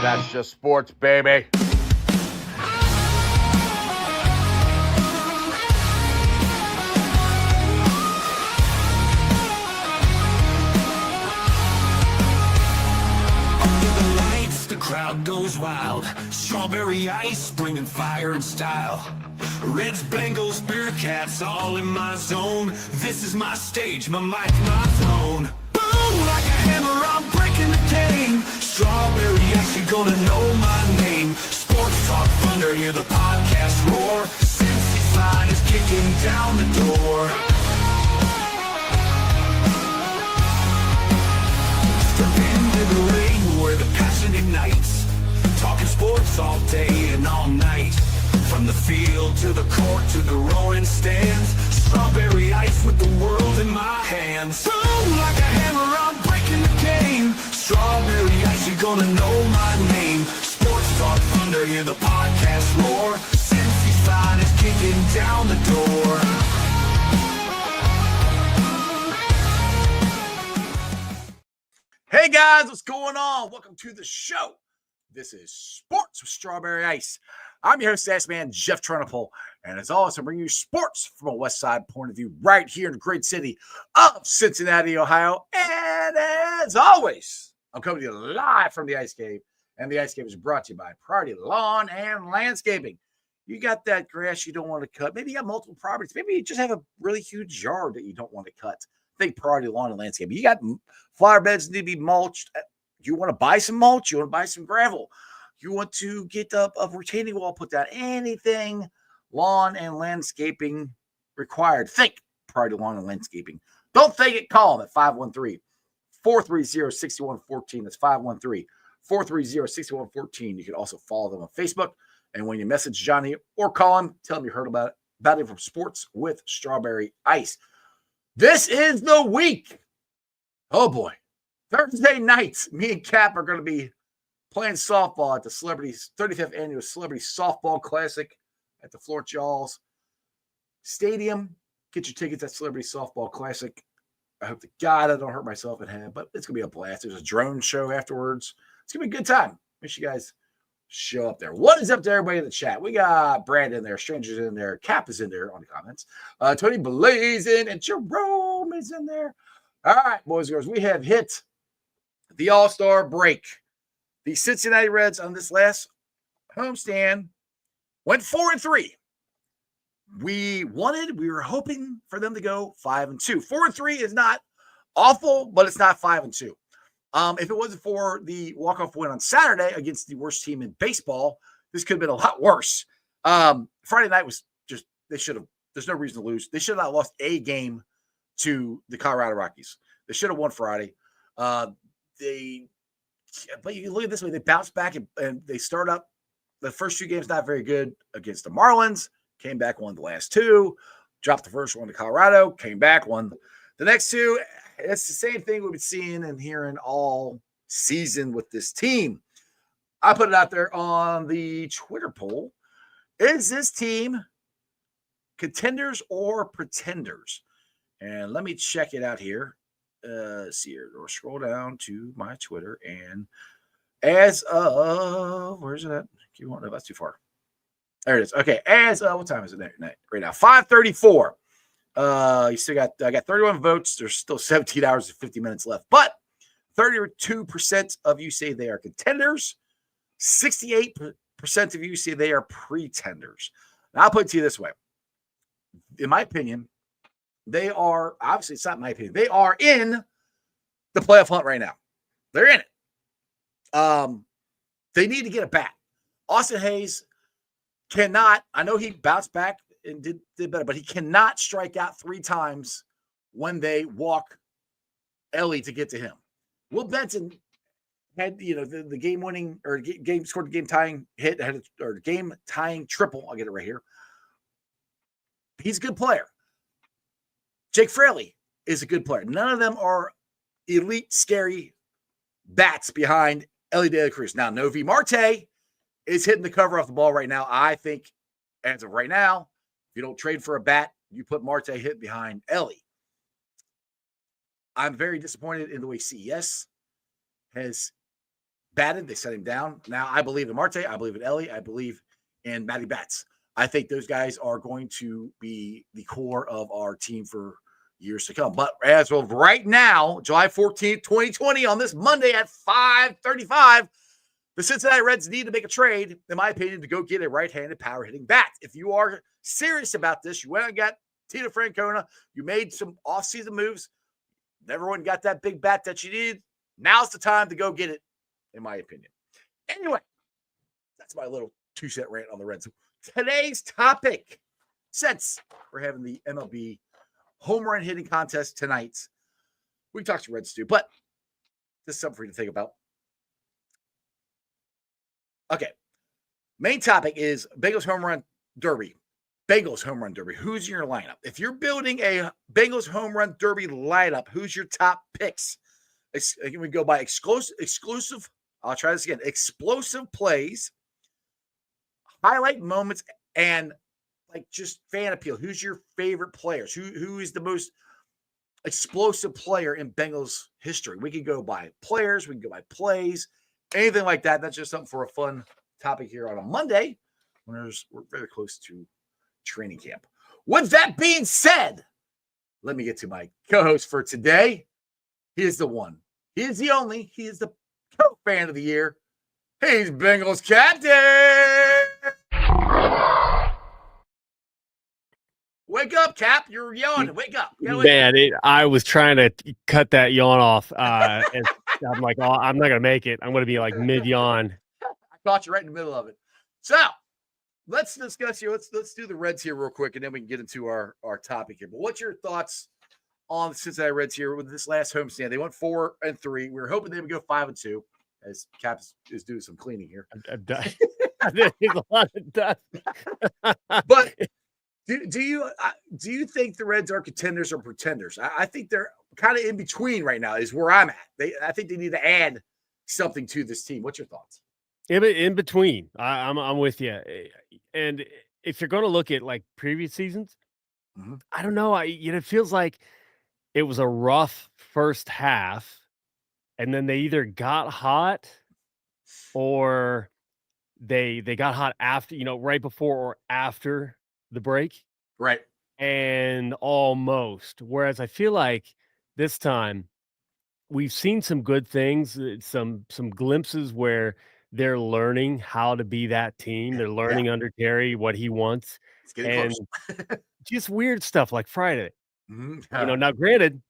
That's just sports, baby. Crowd goes wild. Strawberry ice, bringing fire and style. Reds, Bengals, Bearcats, all in my zone. This is my stage, my mic, my throne. Boom, like a hammer, I'm breaking the game. Strawberry ice, you're gonna know my name. Sports Talk Thunder, hear the podcast roar. Cincy's line is kicking down the door. Step into the ring where the passion ignites. Talking sports all day and all night. From the field to the court to the roaring stands. Strawberry ice with the world in my hands. Boom, like a hammer, I'm breaking the game. Strawberry ice, you're gonna know my name. Sports Talk Thunder, hear the podcast roar. Cincy's line is kicking down the door. Hey guys, what's going on? Welcome to the show. This is Sports with Strawberry Ice. I'm your host, Ass Man, Jeff Trunapole, and as always, I'm bringing you sports from a West Side point of view right here in the great city of Cincinnati, Ohio. And as always, I'm coming to you live from the Ice Cave, and the Ice Cave is brought to you by Priority Lawn and Landscaping. You got that grass you don't want to cut. Maybe you got multiple properties. Maybe you just have a really huge yard that you don't want to cut. Think Priority Lawn and Landscaping. You got flower beds that need to be mulched. You want to buy some mulch? You want to buy some gravel? You want to get a retaining wall put down? Anything lawn and landscaping required. Think Priority Lawn and Landscaping. Don't think it. Call them at 513-430-6114. That's 513-430-6114. You can also follow them on Facebook. And when you message Johnny or call him, tell him you heard about it from Sports with Strawberry Ice. This is the week. Oh, boy. Thursday nights, me and Cap are going to be playing softball at the 35th Annual Celebrity Softball Classic at the Fort Jawls Stadium. Get your tickets at Celebrity Softball Classic. I hope to God I don't hurt myself at hand, but it's going to be a blast. There's a drone show afterwards. It's going to be a good time. Make sure you guys show up there. What is up to everybody in the chat? We got Brad in there, Strangers in there, Cap is in there on the comments. Tony Blazin and Jerome is in there. All right, boys and girls, we have hit the All-Star break. The Cincinnati Reds on this last homestand went 4-3. We were hoping for them to go 5-2. 4-3 is not awful, but it's not 5-2. If it wasn't for the walk-off win on Saturday against the worst team in baseball, this could have been a lot worse. Friday night was just, there's no reason to lose. They should have not lost a game to the Colorado Rockies. They should have won Friday. But you look at this way, they bounced back and they start up the first two games not very good against the Marlins, came back, won the last two, dropped the first one to Colorado, came back, won the next two. It's the same thing we've been seeing and hearing all season with this team. I put it out there on the Twitter poll. Is this team contenders or pretenders? And let me check it out here. See here, or scroll down to my Twitter, and as of where's it at? You won't know that's too far. There it is. Okay, as what time is it right now? 5:34. You still got I got 31 votes. There's still 17 hours and 50 minutes left, but 32% of you say they are contenders. 68% of you say they are pretenders. Now, I'll put it to you this way. In my opinion, they are, obviously it's not my opinion, they are in the playoff hunt right now. They're in it. They need to get a bat. Austin Hayes cannot, I know he bounced back and did better, but he cannot strike out 3 times when they walk Ellie to get to him. Will Benson had, the game-winning or scored the game-tying hit, or game-tying triple. I'll get it right here. He's a good player. Jake Fraley is a good player. None of them are elite, scary bats behind Ellie De La Cruz. Now, Novi Marte is hitting the cover off the ball right now. I think, as of right now, if you don't trade for a bat, you put Marte hit behind Ellie. I'm very disappointed in the way CES has batted. They set him down. Now I believe in Marte. I believe in Ellie. I believe in Matty Bats. I think those guys are going to be the core of our team for years to come. But as of right now, July 14th, 2020, on this Monday at 5:35, the Cincinnati Reds need to make a trade, in my opinion, to go get a right-handed power-hitting bat. If you are serious about this, you went and got Tito Francona, you made some off-season moves, never went and got that big bat that you needed. Now's the time to go get it, in my opinion. Anyway, that's my little two-cent rant on the Reds. Today's topic, since we're having the MLB home run hitting contest tonight, we can talk to Reds too, but this is something for you to think about. Okay, main topic is Bengals Home Run Derby. Bengals Home Run Derby. Who's in your lineup? If you're building a Bengals Home Run Derby lineup, who's your top picks? We go by exclusive. I'll try this again. Explosive plays, highlight moments, and like just fan appeal. Who's your favorite players? Who is the most explosive player in Bengals history? We can go by players. We can go by plays. Anything like that. That's just something for a fun topic here on a Monday when we're very close to training camp. With that being said, let me get to my co-host for today. He is the one. He is the only. He is the co-fan of the year. He's Bengals Captain. Wake up, Cap. You're yawning. Wake up. Man, I was trying to cut that yawn off. And I'm like, oh, I'm not going to make it. I'm going to be like mid-yawn. I caught you right in the middle of it. So let's discuss here. Let's do the Reds here real quick, and then we can get into our topic here. But what's your thoughts on the Cincinnati Reds here with this last homestand? They went 4-3. We were hoping they would go 5-2, as Cap is doing some cleaning here. I'm done. There's a lot of dust. But do you think the Reds are contenders or pretenders? I think they're kind of in between right now is where I'm at. I think they need to add something to this team. What's your thoughts? In between. I'm with you. And if you're going to look at like previous seasons, I don't know. It feels like it was a rough first half, and then they either got hot or they got hot after, right before or after the break. Right. And almost. Whereas I feel like this time we've seen some good things, some glimpses where they're learning how to be that team. They're learning under Terry what he wants. It's getting close. Just weird stuff like Friday. Mm-hmm. Now granted,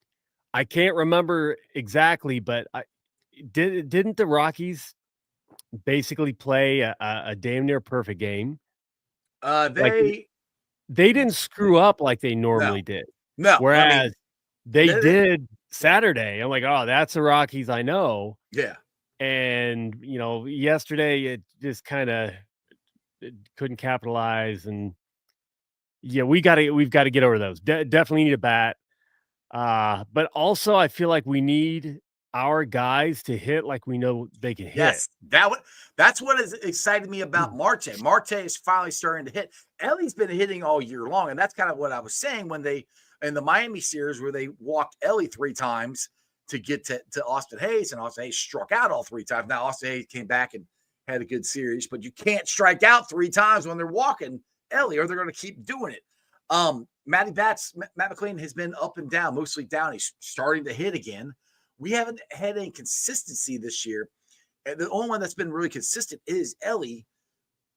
I can't remember exactly, but didn't the Rockies basically play a damn near perfect game? They didn't screw up like they normally did. No. Whereas they did Saturday. I'm like, oh, that's the Rockies I know. Yeah. And, yesterday it just kind of couldn't capitalize. And yeah, we've got to get over those. Definitely need a bat. But also I feel like we need our guys to hit like we know they can hit. Yes, that's what has excited me about Marte. Marte is finally starting to hit. Ellie's been hitting all year long, and that's kind of what I was saying when they in the Miami series where they walked Ellie 3 times to get to Austin Hayes, and Austin Hayes struck out all 3 times. Now Austin Hayes came back and had a good series, but you can't strike out 3 times when they're walking Ellie, or they're going to keep doing it. Matt McLean has been up and down, mostly down. He's starting to hit again. We haven't had any consistency this year. And the only one that's been really consistent is Ellie,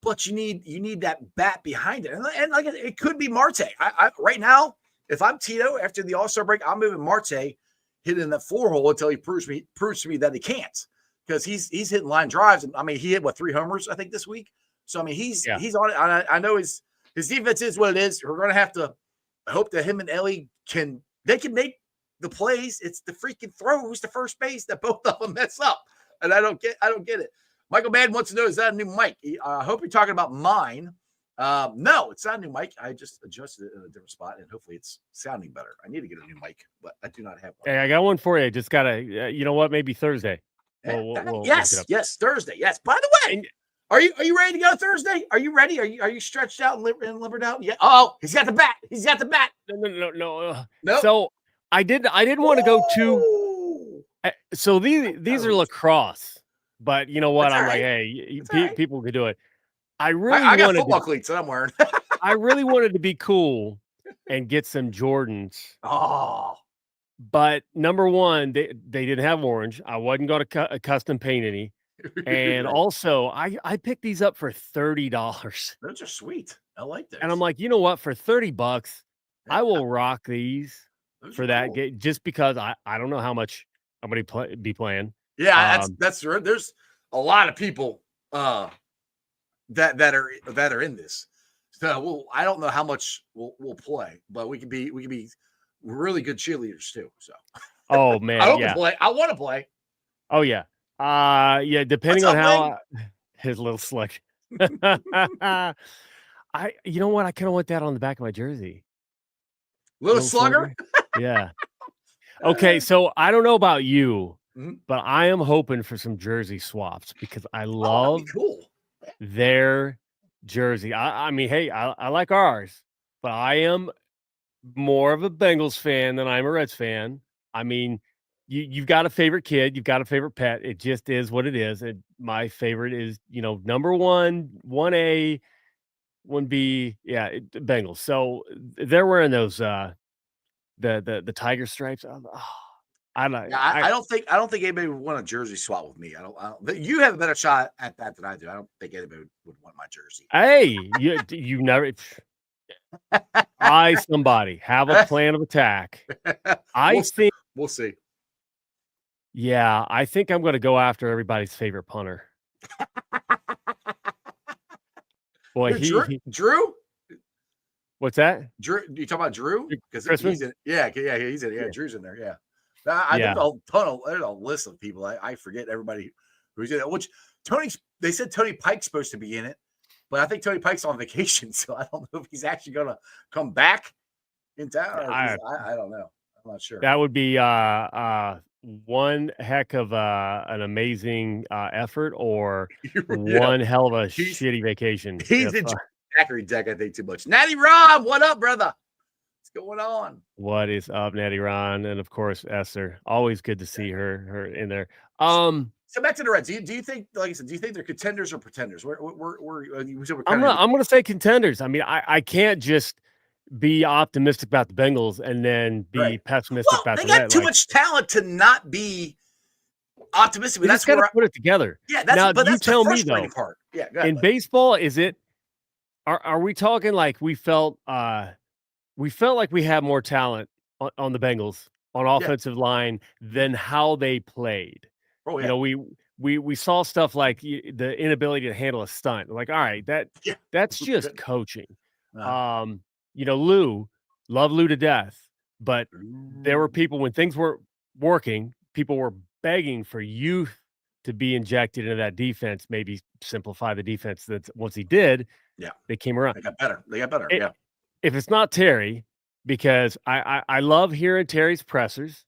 but you need that bat behind it. And like it could be Marte. I right now, if I'm Tito after the All-Star break, I'm moving Marte hitting that 4-hole until he proves to me that he can't, because he's hitting line drives. And I mean, he hit 3 homers I think this week. So I mean, he's on it. I know his defense is what it is. We're going to have to hope that him and Ellie can make the plays. It's the freaking throws to first base that both of them mess up, and I don't get it. Michael Madden wants to know, is that a new mic? I hope you're talking about mine. No, it's not a new mic. I just adjusted it in a different spot, and hopefully it's sounding better. I need to get a new mic, but I do not have one. Hey, I got one for you. Just gotta, you know what? Maybe Thursday. We'll yes, Thursday. Yes. By the way, are you ready to go Thursday? Are you ready? Are you stretched out and livered out? Yeah. Oh, he's got the bat. No. Nope. So I didn't want to go too. So these are lacrosse. but you know what? That's all I'm like, right. hey, That's all right. people could do it. I really I got wanted football cleats that I'm wearing. I really wanted to be cool and get some Jordans. Oh. But number one, they didn't have orange. I wasn't going to custom paint any. And Right. also, I picked these up for $30. Those are sweet. I like those. And I'm like, you know what? For $30, I Yeah, will rock these those are for that cool. game just because I don't know how much I'm going to be playing. Yeah, Um, that's there's a lot of people that are in this. So I don't know how much we'll play, but we can be really good cheerleaders too. So oh I man, hope to yeah. play. I want to play. Oh yeah. Yeah, What's depending on up, how Wing? his little slug. You know what? I kind of want that on the back of my jersey. Little Little slugger. slugger. Yeah. Okay, so I don't know about you, Mhm. but I am hoping for some jersey swaps because I Oh, that'd be love cool. their jersey. I mean, hey, I like ours, but I am more of a Bengals fan than I'm a Reds fan. I mean, you've got a favorite kid, you've got a favorite pet. It just is what it is. And my favorite is, number one, 1A, 1B, yeah, Bengals. So they're wearing those the tiger stripes. I like Yeah, I don't think anybody would want a jersey swap with me. I don't. You have a better shot at that than I do. I don't think anybody would want my jersey. hey, you never somebody have a plan of attack. I We'll see. think We'll see. Yeah, I think I'm gonna go after everybody's favorite punter. Boy, Who, Drew? what's that? Drew, you talking about Drew? Because Christmas? he's in. Yeah, he's in. Yeah, Yeah. Drew's in there. Yeah, Yeah. there's a list of people. I forget everybody who's in it. Which they said Tony Pike's supposed to be in it, but I think Tony Pike's on vacation, so I don't know if he's actually going to come back in town. Or I don't know. I'm not sure. That would be one heck of an amazing effort, or one hell of a shitty vacation. He's in Zachary deck, I think, too much. Natty Rob, what up, brother? What's going on? What is up, Natty Ron? And of course, Esther. Always good to see her in there. So back to the Reds. Do you think, like I said, do you think they're contenders or pretenders? I'm gonna say contenders. I mean, I can't just be optimistic about the Bengals and then be pessimistic about they the got Reds. too much talent to not be optimistic. That's got to put it together. Yeah, that's the tell me frustrating though. part. Yeah, go ahead, in baseball, is it? Are we talking like we felt like we had more talent on the Bengals on offensive line than how they played? Oh yeah. We saw stuff like the inability to handle a stunt. Like, all right, that's just coaching. Lou, love Lou to death, but there were people when things were working, people were begging for youth to be injected into that defense, maybe simplify the defense. That once he did, they came around. They got better. Yeah. If it's not Terry, because I love hearing Terry's pressers.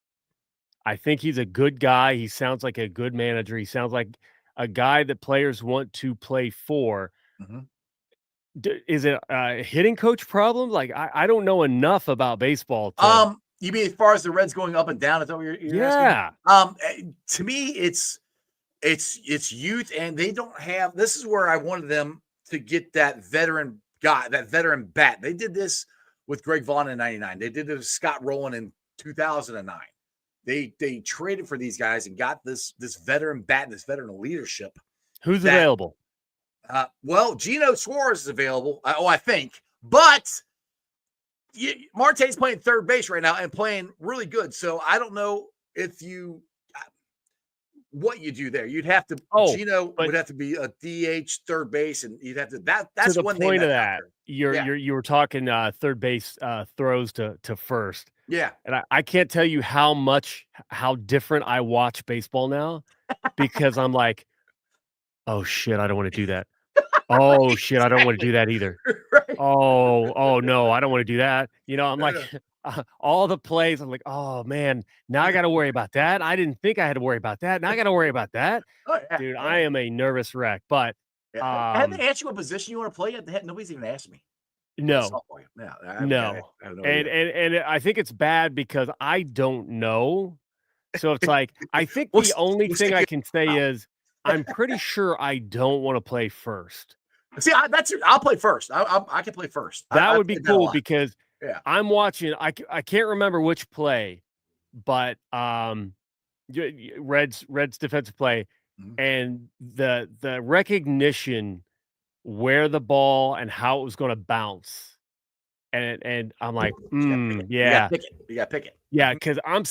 I think he's a good guy. He sounds like a good manager. He sounds like a guy that players want to play for. Mm-hmm. Is it a hitting coach problem? Like, I don't know enough about baseball. You mean as far as the Reds going up and down? Is that what you're asking? To me, it's youth, and they don't have. This is where I wanted them to get that veteran guy, that veteran bat. They did this with Greg Vaughn in '99. They did it with Scott Rowland in 2009. They traded for these guys and got this veteran bat and this veteran leadership. Who's available? Well, Gino Suarez is available. I think, but Marte's playing third base right now and playing really good. So I don't know if what you do there. You'd have to. Gino would have to be a DH third base, and you'd have to. That's to the one point thing of that. You were talking third base throws to first. Yeah, and I can't tell you how different I watch baseball now, because I'm like, oh shit, I don't want to do that. Oh shit, I don't want to do that either. Right. Oh no, I don't want to do that. I'm like, all the plays. I'm like, oh man, now I got to worry about that. I didn't think I had to worry about that. Now I got to worry about that. Dude, I am a nervous wreck. But have they asked you what position you want to play yet? Nobody's even asked me. No. No. And I think it's bad because I don't know. So it's like, I think the only thing I can say is I'm pretty sure I don't want to play first. See, I'll play first. I can play first. That I've would be played that a cool lot. because Yeah. I'm watching. I can't remember which play, but Reds defensive play, Mhm. and the recognition where the ball and how it was going to bounce, and I'm like, You gotta pick it. You gotta yeah, pick it. You gotta pick it. yeah, Mhm. because I'm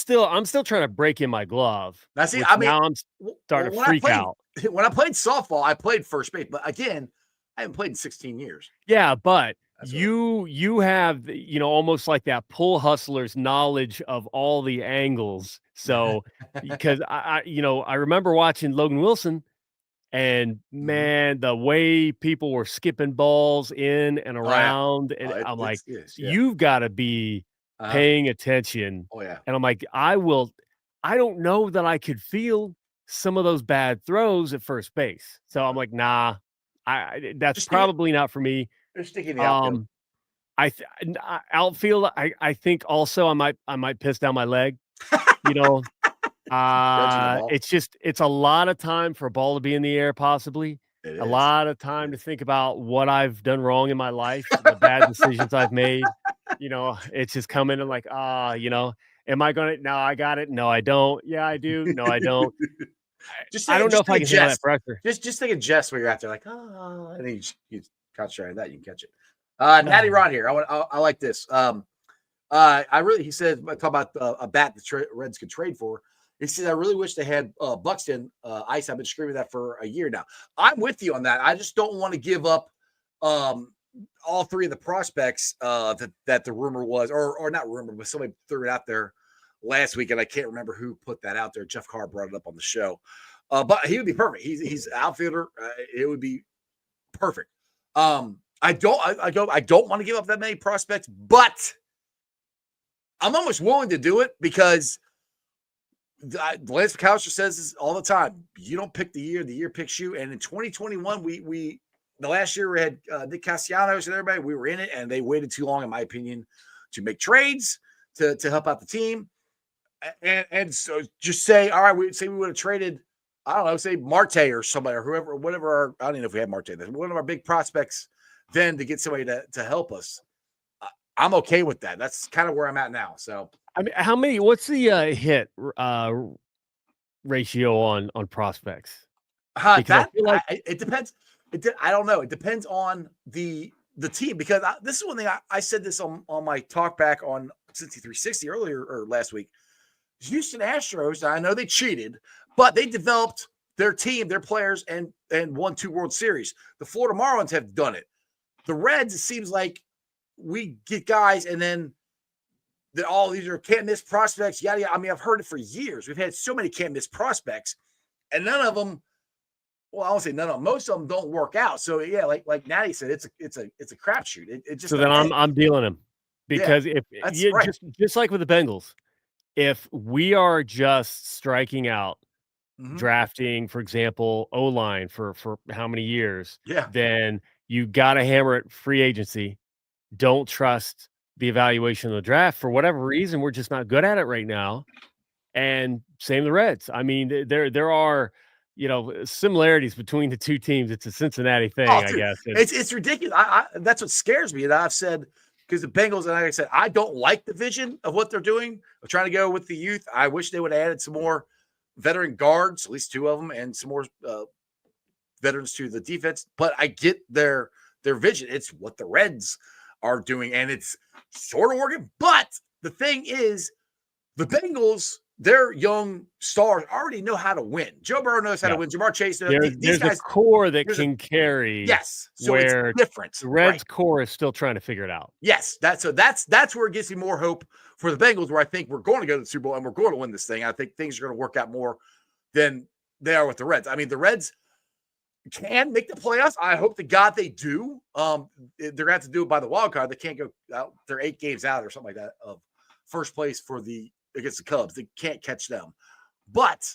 still trying to break in my glove, Now, see, which I mean, now I'm starting to when I freak played out. when I played softball, I played first base, but again, I haven't played in 16 years. Yeah, but That's what. you have almost like that pull hustler's knowledge of all the angles. So because I remember watching Logan Wilson, and Mhm. man, the way people were skipping balls in and Oh yeah. around, and It, I'm like, yes, yeah. you've got to be Uh-huh. paying attention. Oh yeah. And I'm like, I don't know that I could feel some of those bad throws at first base. So I'm like, nah, that's Just stick it. probably not for me. Just stick it in the outfield. Um, outfield, I think also I might piss down my leg. You know, Judging the ball. it's a lot of time for a ball to be in the air, possibly. It A is. lot of time to think about what I've done wrong in my life, the bad decisions I've made. It's just coming and like, am I gonna? No, I got it. No, I don't. Yeah, I do. No, I don't. I don't know Just if I think of can handle that Jess. pressure. Just think of Jess when you're out there, like, oh, and then you concentrate on that, you can catch it. Natty Ron here. I like this. He said, talk about a bat the Reds could trade for. He says, I really wish they had Buxton Ice. I've been screaming that for a year now. I'm with you on that. I just don't want to give up all three of the prospects that the rumor was, or not rumor, but somebody threw it out there last week, and I can't remember who put that out there. Jeff Carr brought it up on the show. But he would be perfect. He's an outfielder. It would be perfect. I don't want to give up that many prospects, but I'm almost willing to do it because Lance McAllister says this all the time. You don't pick the year picks you. And in 2021, we the last year we had Nick Castellanos and everybody. We were in it, and they waited too long, in my opinion, to make trades to help out the team. And so just say, all right, we would have traded, I don't know, say Marte or somebody or whoever, whatever. I don't even know if we had Marte. One of our big prospects then to get somebody to help us. I'm okay with that. That's kind of where I'm at now. So, I mean, what's the hit ratio on prospects? Because I feel like it depends. I don't know. It depends on the team, because this is one thing I said this on my talk back on Cincy 360 earlier or last week. Houston Astros, I know they cheated, but they developed their team, their players, and won 2 World Series. The Florida Marlins have done it. The Reds, it seems like we get guys and then all these are can't miss prospects. Yada yada. I mean, I've heard it for years. We've had so many can't miss prospects, and none of them. Well, I won't say none of them. Most of them don't work out. So yeah, like Natty said, it's a crapshoot. It just so then I'm dealing him, because if you right. just like with the Bengals, if we are just striking out, drafting, for example, O-line for how many years, then you got to hammer it free agency. Don't trust the evaluation of the draft for whatever reason. We're just not good at it right now. And same the Reds. I mean, there are similarities between the two teams. It's a Cincinnati thing, I guess. It's ridiculous. That's what scares me. And I've said, because the Bengals, and like I said, I don't like the vision of what they're doing of trying to go with the youth. I wish they would have added some more veteran guards, at least 2 of them, and some more veterans to the defense. But I get their vision. It's what the Reds are doing, and it's sort of working. But the thing is, the Bengals, their young stars already know how to win. Joe Burrow knows how to win. Jamar Chase knows. There's a core that can carry. Yes, so where it's different. The Reds core is still trying to figure it out. Yes, that's where it gives me more hope for the Bengals, where I think we're going to go to the Super Bowl and we're going to win this thing. I think things are going to work out more than they are with the Reds. I mean, the Reds can make the playoffs. I hope to God they do. They're going to have to do it by the wild card. They can't go out. They're 8 games out or something like that of first place against the Cubs. They can't catch them, but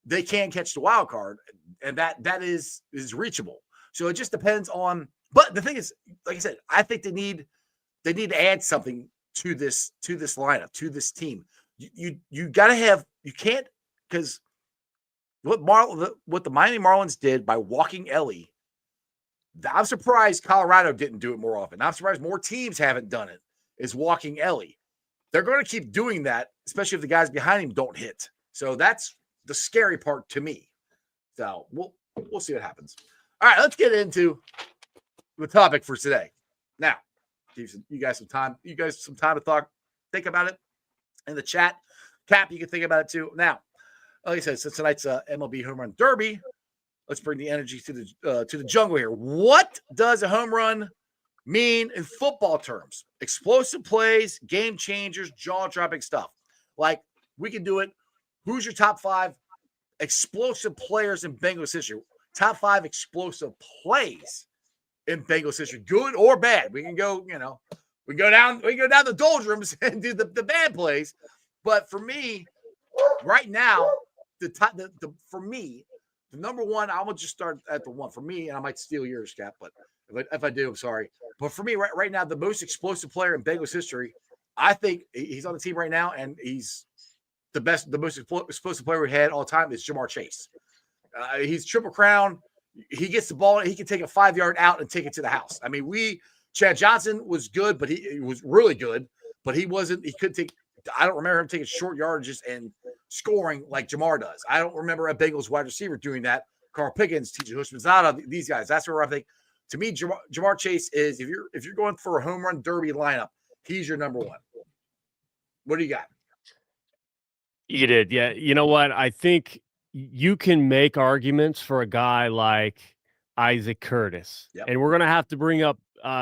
they can catch the wild card, and that is reachable. So it just depends on. But the thing is, like I said, I think they need to add something to this lineup, to this team. You got to have. You can't, because what the Miami Marlins did by walking Ellie, I'm surprised Colorado didn't do it more often. I'm surprised more teams haven't done it, is walking Ellie. They're going to keep doing that, especially if the guys behind him don't hit. So that's the scary part to me. So we'll see what happens. All right, let's get into the topic for today. Now, you guys some time. You guys some time to think about it in the chat. Cap, you can think about it too. Now, like I said, since tonight's MLB Home Run Derby, let's bring the energy to the jungle here. What does a home run mean in football terms? Explosive plays, game changers, jaw-dropping stuff. Like, we can do it. Who's your top 5 explosive players in Bengals history? Top 5 explosive plays in Bengals history, good or bad. We can go, we go down the doldrums and do the bad plays. But for me, right now, for me, the number one, I will just start at the one for me, and I might steal yours, Cap, but if I do, I'm sorry. But for me, right now, the most explosive player in Bengals history, I think he's on the team right now, and he's the most explosive player we had all time is Jamar Chase. He's Triple Crown. He gets the ball. He can take a 5-yard out and take it to the house. I mean, Chad Johnson was good, but he was really good, but he couldn't take, I don't remember him taking short yardages and scoring like Jamar does. I don't remember a Bengals wide receiver doing that. Carl Pickens, TJ Houshmandzadeh, these guys. That's where I think, to me, Jamar Chase is, if you're going for a home run derby lineup, he's your number one. What do you got? You did. Yeah. You know what? I think you can make arguments for a guy like Isaac Curtis. Yep. And we're going to have to bring up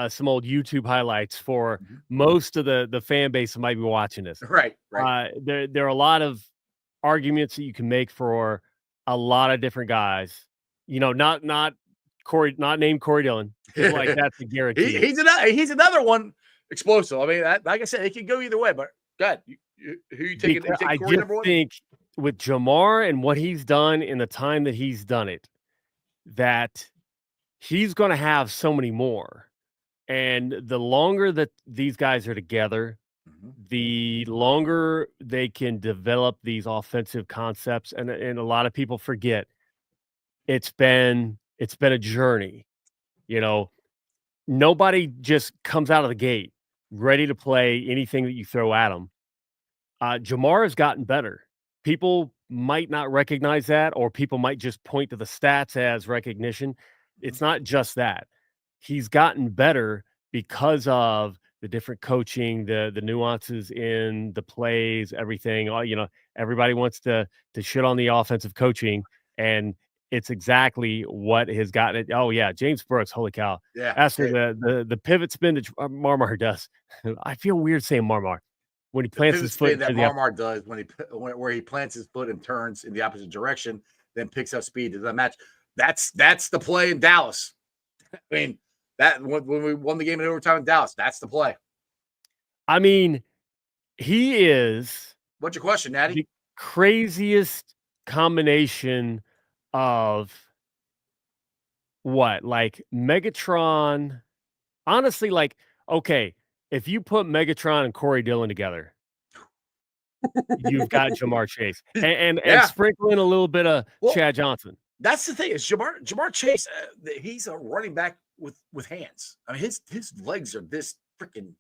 some old YouTube highlights for most of the fan base that might be watching this. Right. There are a lot of arguments that you can make for a lot of different guys. Not named Corey Dillon. Like, that's a guarantee. He's another one explosive. I mean, like I said, it can go either way. But go ahead. Who you taking? I just think with Jamar and what he's done in the time that he's done it, that he's going to have so many more. And the longer that these guys are together, the longer they can develop these offensive concepts. And a lot of people forget it's been a journey. Nobody just comes out of the gate ready to play anything that you throw at them. Jamar has gotten better. People might not recognize that, or people might just point to the stats as recognition. It's not just that. He's gotten better because of the different coaching, the nuances in the plays, everything. Everybody wants to shit on the offensive coaching, and it's exactly what has gotten it. Oh yeah, James Brooks, holy cow! Yeah, after the pivot spin that Marr does, I feel weird saying Marr. When he plants his foot, that Marr does where he plants his foot and turns in the opposite direction, then picks up speed to the match. That's the play in Dallas. I mean, that when we won the game in overtime in Dallas, that's the play. I mean, he is. What's your question, Natty? The craziest combination of what, like Megatron. Honestly, like, okay. If you put Megatron and Corey Dillon together, you've got Jamar Chase and sprinkle in a little bit of Chad Johnson. That's the thing is Jamar Chase. He's a running back with hands. I mean, his legs are this freaking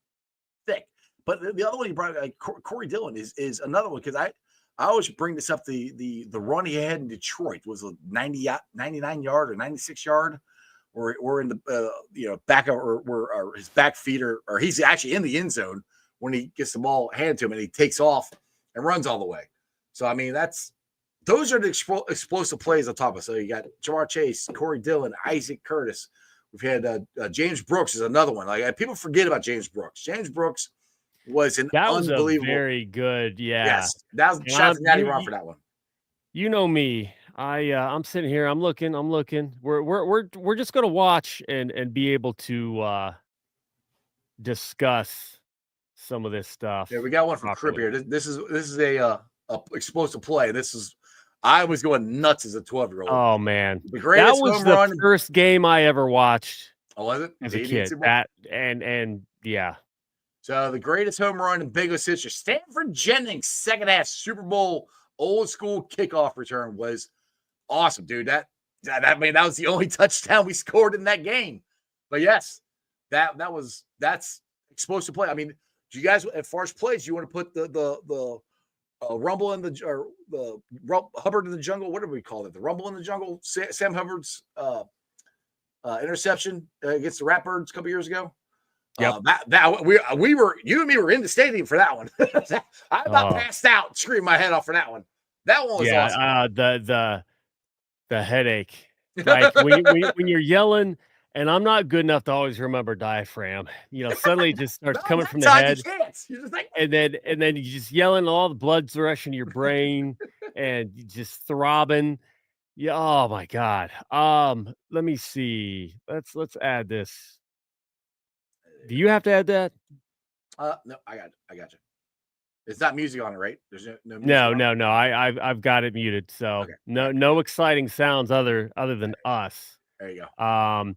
thick. But the other one he brought, like Corey Dillon, is another one, because I always bring this up. The run he had in Detroit was a 99 yard or 96 yard. Or in the back of or his back feet or he's actually in the end zone when he gets the ball handed to him and he takes off and runs all the way. So I mean, those are the explosive plays on top of. So you got Jamar Chase, Corey Dillon, Isaac Curtis. We've had James Brooks is another one. Like, people forget about James Brooks. James Brooks was unbelievable, very good. Yeah, yes, that was shout out to Natty Ron for that one. You know me. I'm sitting here. I'm looking. We're just gonna watch and be able to discuss some of this stuff. Yeah, we got one from Crip here. This is a explosive play. I was going nuts as a 12-year-old. Oh man, the greatest that was home the run. First game I ever watched. Oh, was it? As a kid? That and yeah. So the greatest home run in Bengals history, Stanford Jennings' second half Super Bowl old school kickoff return was awesome, dude. That was the only touchdown we scored in that game. But yes, that's explosive play. I mean, do you guys, as far as plays, you want to put the rumble in the Hubbard in the jungle? What do we call it? The rumble in the jungle. Sam Hubbard's interception against the Ratbirds a couple years ago. Yep. We were, you and me were in the stadium for that one. I about passed out, screamed my head off for that one. That one was awesome. The headache, like when you're yelling, and I'm not good enough to always remember diaphragm. Suddenly it just starts coming from the head, you're just like, and then you just yelling, all the blood's rushing to your brain, and you just throbbing. Yeah. Oh my God. Let me see. Let's add this. Do you have to add that? No, I got you. It's not music on it, right? There's no music No. I've got it muted. So okay. No exciting sounds other than us. There you go. I'm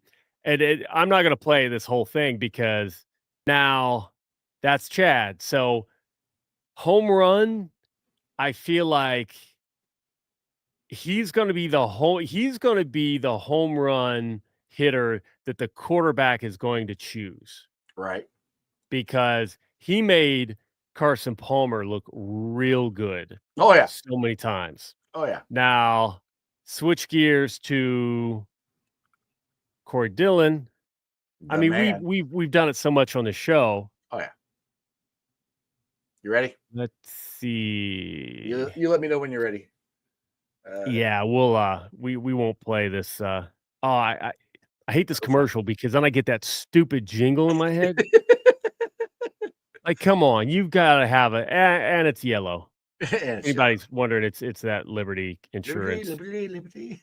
not gonna play this whole thing because now that's Chad. So home run, I feel like he's gonna be the home run hitter that the quarterback is going to choose. Right. Because he made Carson Palmer look real good. Oh, yeah. So many times. Oh, yeah. Now, switch gears to Corey Dillon. We've done it so much on the show. Oh, yeah. You ready? Let's see. You let me know when you're ready. Yeah, we'll we won't play this. I hate this commercial because then I get that stupid jingle in my head. Like, come on, you've got to have it, and it's yellow. Anybody's wondering, it's that Liberty Insurance. Liberty.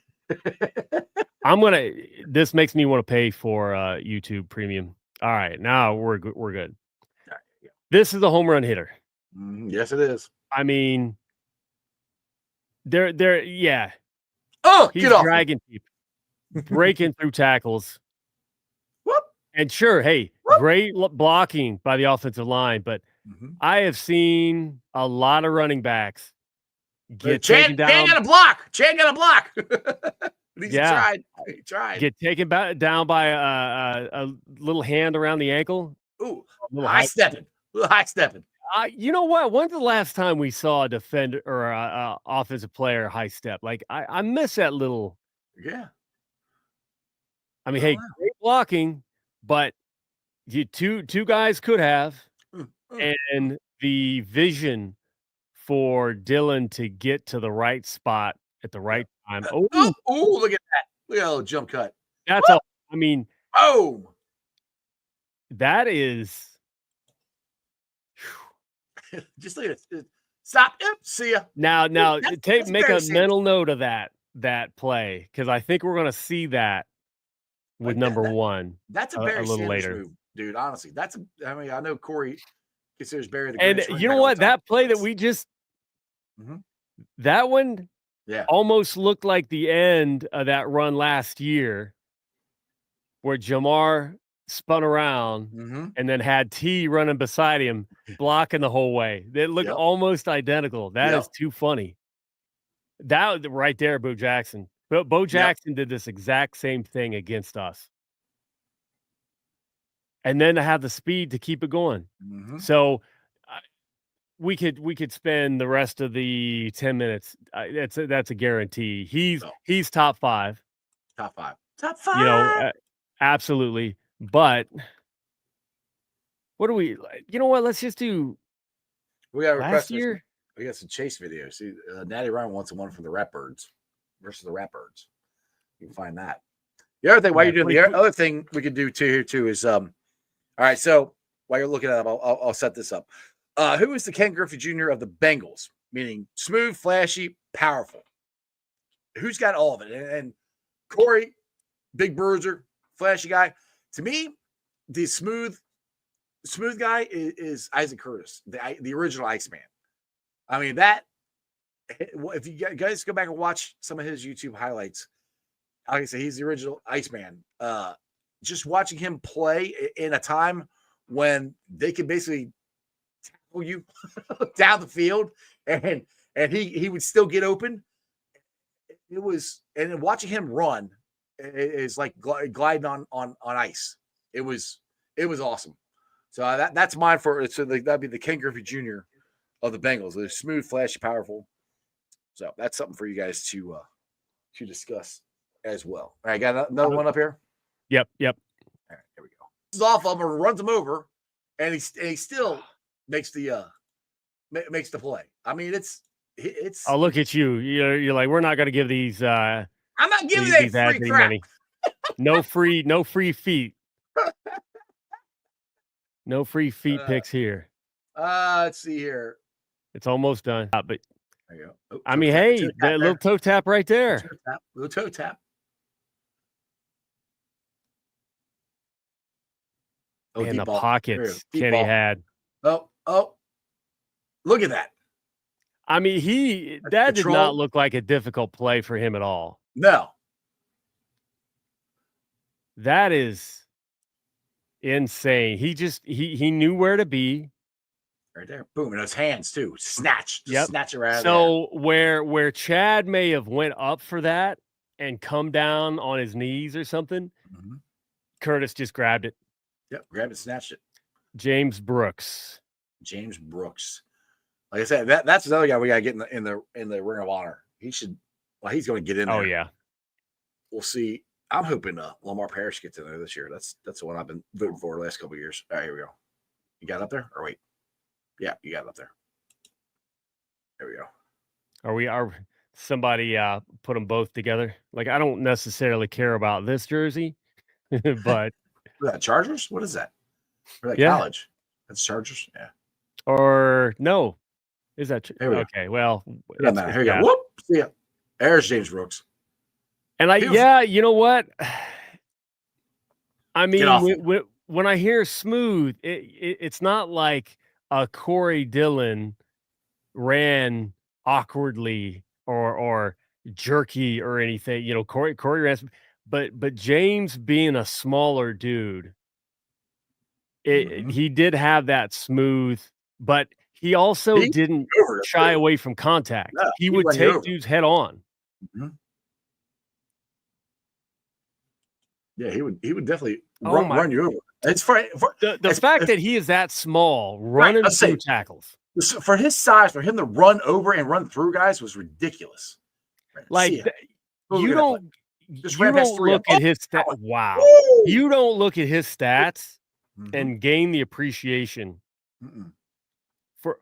This makes me want to pay for YouTube Premium. All right, now we're good. Right, yeah. This is the home run hitter. Yes, it is. I mean, yeah. Oh, he's get off dragging people, breaking through tackles. Whoop. And sure, hey, great blocking by the offensive line, but I have seen a lot of running backs get taken down. Chan got a block. He tried. Get taken down by a little hand around the ankle. Ooh, high stepping. You know what? When's the last time we saw a defender or a offensive player high step? Like I miss that little. Yeah. I mean, hey, great blocking, but two guys could have, and the vision for Dillon to get to the right spot at the right time. Oh, look at that! Look at that jump cut. That's that is. Just look at it. Stop. See ya. Now, make a mental note of that play because I think we're going to see that with number one. That's a Barry little later, move, dude. Honestly, I know Corey considers Barry the greatest. And you know what? That play that we just that one, almost looked like the end of that run last year, where Jamar spun around and then had T running beside him, blocking the whole way. They look almost identical. That is too funny. That right there, Bo Jackson. Bo Jackson did this exact same thing against us. And then to have the speed to keep it going. So we could spend the rest of the 10 minutes. That's a guarantee. He's top five. Top five. Absolutely. But what do we? You know what? Let's just do. We got last year. We got some chase videos. See, Natty Ryan wants one from the Ratbirds versus the Ratbirds. You can find that. The other thing, while you're doing the other thing we could do too is all right. So while you're looking at them, I'll set this up. Who is the Ken Griffey Jr. of the Bengals? Meaning smooth, flashy, powerful. Who's got all of it? And Corey, big bruiser, flashy guy. To me, the smooth guy is Isaac Curtis, the original Iceman. I mean, that if you guys go back and watch some of his YouTube highlights, like I say, he's the original Iceman. Just watching him play in a time when they could basically tackle you down the field and he would still get open. and then watching him run is like gliding on ice. It was awesome. So that's mine for so that'd be the Ken Griffey Jr. of the Bengals. They're smooth, flashy, powerful. So that's something for you guys to discuss as well. All right, got another one up here. Yep. All right, here we go. This is off of him, runs him over, and he still makes the play. I mean, it's. Oh, look at you! You're like, we're not going to give these. I'm not giving these free crap. Money. No free feet. No free feet picks here. Let's see here. It's almost done. But there you go. Oh, I mean, hey, that little toe tap right there. Little toe tap. Oh, and the pockets Kenny had. Oh, look at that. I mean, that did not look like a difficult play for him at all. No. That is insane. He knew where to be. Right there. Boom. And his hands too. Snatch around. So where Chad may have went up for that and come down on his knees or something, Curtis just grabbed it. Yep, grabbed it, snatched it. James Brooks. Like I said, that's another guy we got to get in the Ring of Honor. He's going to get in there. Oh yeah. We'll see. I'm hoping Lamar Parrish gets in there this year. That's the one I've been voting for the last couple of years. All right, here we go. You got it up there? Or wait. Yeah, you got it up there. There we go. Are somebody put them both together? Like, I don't necessarily care about this jersey, but that Chargers? What is that? Or that college? That's Chargers? Yeah. Or no. Is that okay? Well, here you go. Whoop. See ya. There's James Brooks. And you know what? I mean, when I hear smooth, it's not like Corey Dillon ran awkwardly or jerky or anything. You know, Corey ran, but James being a smaller dude, he did have that smooth, but he also didn't shy away from contact. No, he would take dudes head on. Yeah, he would definitely run you over. It's for the fact that he is that small, running through tackles. For his size, for him to run over and run through guys was ridiculous. Like you don't look at his stats. Wow. Woo! You don't look at his stats and gain the appreciation for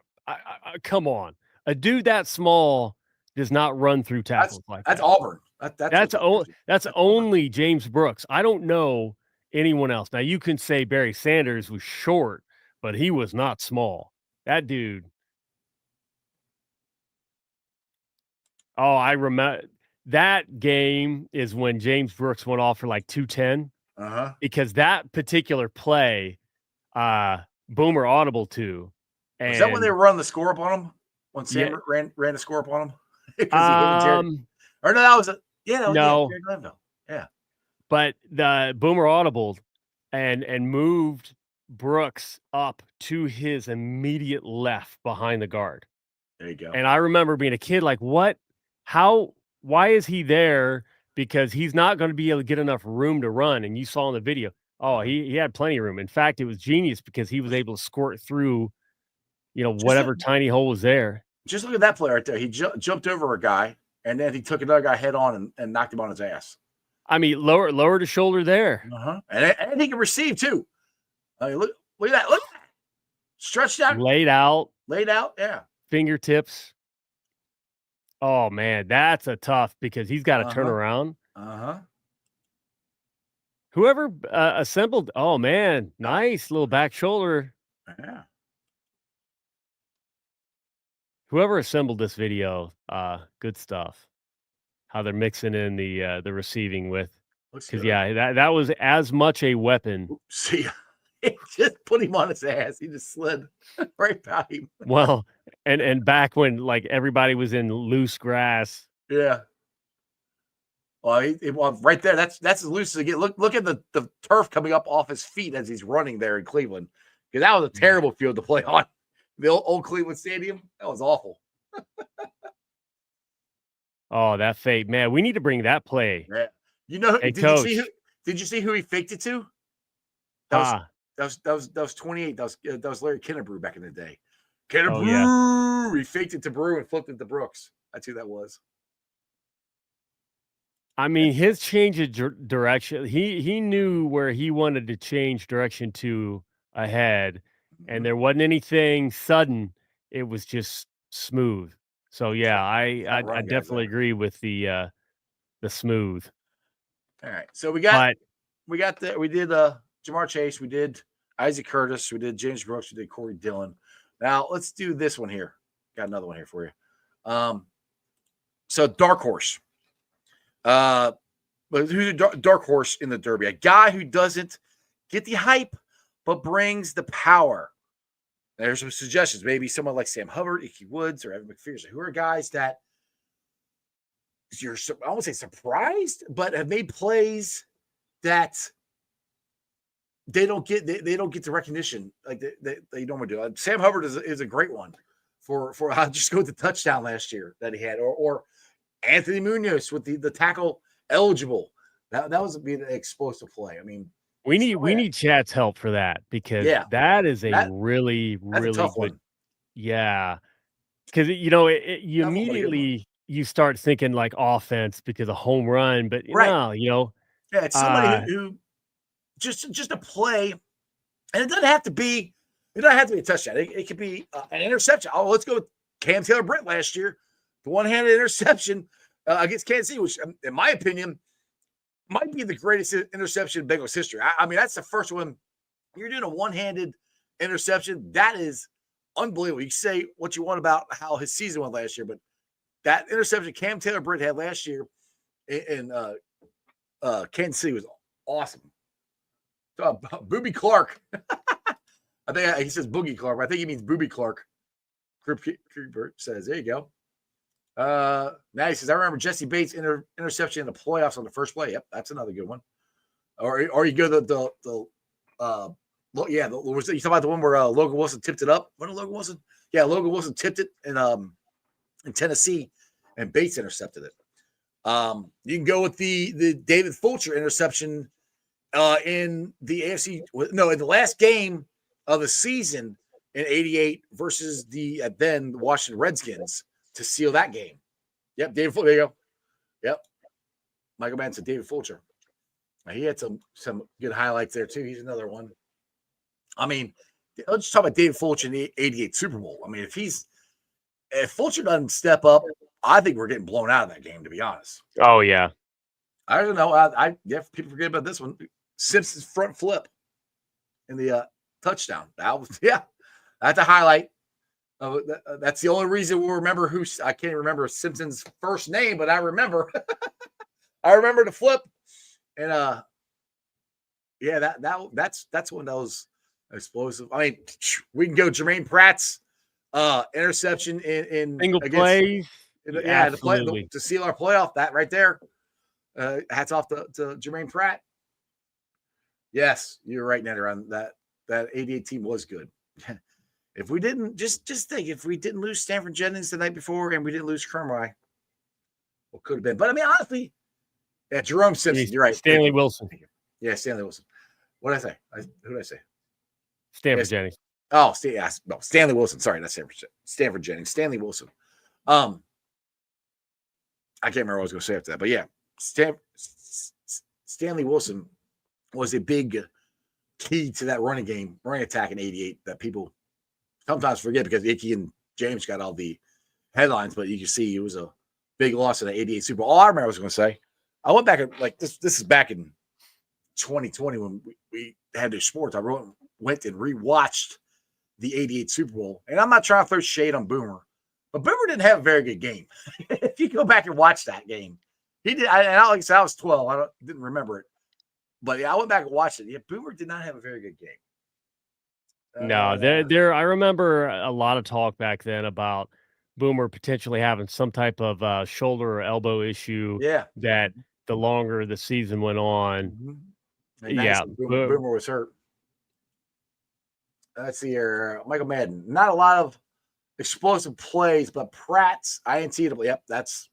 come on. A dude that small does not run through tackles like that. That's Auburn. That's only James Brooks. I don't know anyone else. Now you can say Barry Sanders was short, but he was not small. That dude. Oh, I remember that game is when James Brooks went off for like 210. Because that particular play, Boomer audible to. And, is that when they run the score up on him? When Sam ran the score up on him? Or no, that was yeah. But the Boomer audible and moved Brooks up to his immediate left behind the guard. There you go. And I remember being a kid like, what? Why is he there? Because he's not going to be able to get enough room to run. And you saw in the video, he had plenty of room. In fact, it was genius because he was able to squirt through, whatever tiny hole was there. Just look at that play right there. He jumped over a guy, and then he took another guy head on and knocked him on his ass. I mean, lower the shoulder there. And he can receive too. I mean, look at that. Look at that. Stretched out. Laid out. Yeah. Fingertips. Oh, man, that's a tough because he's got to turn around. Whoever assembled, oh, man, nice little back shoulder. Yeah. Whoever assembled this video, good stuff. How they're mixing in the receiving with. Because, that was as much a weapon. See, it just put him on his ass. He just slid right by him. Well, and back when like everybody was in loose grass. Yeah. Well, right there. That's as loose as it gets. Look at the turf coming up off his feet as he's running there in Cleveland. Because that was a terrible field to play on. The old Cleveland Stadium. That was awful. Oh, that fake, man. We need to bring that play. Yeah. You know, Hey, did coach. you see who he faked it to? That was Ha. that was 28. That was Larry Kennebrew back in the day. Oh, yeah. Kennebrew. He faked it to Brew and flipped it to Brooks. That's who that was. I mean, his change of direction, he knew where he wanted to change direction to ahead, and Mhm. there wasn't anything sudden. It was just smooth. So yeah, I That I running guy's definitely there. agree with the smooth. All right. So But we did Jamar Chase, we did Isaac Curtis, we did James Brooks, we did Corey Dillon. Now let's do this one here. Got another one here for you. So dark horse. But who's a dark horse in the Derby? A guy who doesn't get the hype, but brings the power. There's some suggestions. Maybe someone like Sam Hubbard, Ickey Woods, or Evan McPherson, who are guys that you're, I won't say surprised, but have made plays that they don't get the recognition like they normally do. Sam Hubbard is a great one for I'll just go with the touchdown last year that he had, or Anthony Munoz with the tackle eligible. That was an explosive play. I mean, we need Chat's help for that because yeah, that is a that really that's a really tough good. one. Yeah, because you Tough one, but a good one. immediately you start thinking like offense because of home run, but Right. Yeah, it's somebody uh, who just a play, and it doesn't have to be a touchdown. It could be an interception. Oh, let's go with Cam Taylor-Britt last year, the one-handed interception against Kansas City, which, in my opinion, might be the greatest interception in Bengals history. I mean, that's the first one. You're doing a one-handed interception. That is unbelievable. You can say what you want about how his season went last year, but that interception Cam Taylor-Britt had last year in Kansas City was awesome. Booby Clark. I think he says Boogie Clark, but I think he means Booby Clark. Creeper says, there you go. Now he says, I remember Jesse Bates interception in the playoffs on the first play. Yep, that's another good one. Or you go you talking about the one where Logan Wilson tipped it up? When Logan Wilson? Yeah, Logan Wilson tipped it in Tennessee, and Bates intercepted it. You can go with the David Fulcher interception in the AFC. No, in the last game of the season in '88 versus the then Washington Redskins to seal that game. Yep, David Fulcher. There you go. Yep, Michael Mann said David Fulcher. He had some good highlights there too. He's another one. I mean, let's just talk about David Fulcher in the '88 Super Bowl. I mean, if Fulcher doesn't step up, I think we're getting blown out of that game, to be honest. oh yeah, I don't know. Yeah, people forget about this one. Simpson's front flip in the touchdown. That's a highlight. That's the only reason we'll remember I can't remember Simpson's first name, but I remember. I remember the flip, and that's one of those explosive. I mean, we can go Jermaine Pratt's interception in single against plays. the play Absolutely. to seal our playoff. That right there. Hats off to Jermaine Pratt. Yes, you're right, Ned. Around that 88 team was good. If we didn't just think, if we didn't lose Stanford Jennings the night before and we didn't lose Kermrye, what could have been? But I mean, honestly, yeah, Jerome Simpson. You're right. Stanley Wilson. Yeah, Stanley Wilson. What did I say? Who did I say? Stanford Jennings. Oh, Stanley Wilson. Sorry, not Stanford Jennings. Stanley Wilson. I can't remember what I was going to say after that, but yeah, Stanley Wilson was a big key to that running attack in '88 that people sometimes forget because Ickey and James got all the headlines, but you can see it was a big loss in the '88 Super Bowl. All I remember I was going to say, I went back and like this is back in 2020 when we had the sports. I went and rewatched the '88 Super Bowl, and I'm not trying to throw shade on Boomer, but Boomer didn't have a very good game. If you go back and watch that game, he did. Like I said, I was 12. I didn't remember it. But yeah, I went back and watched it. Yeah, Boomer did not have a very good game. No, I remember a lot of talk back then about Boomer potentially having some type of shoulder or elbow issue. Yeah. That the longer the season went on, Boomer was hurt. Let's see here, Michael Madden. Not a lot of explosive plays, but Pratt's INT. Yep, that's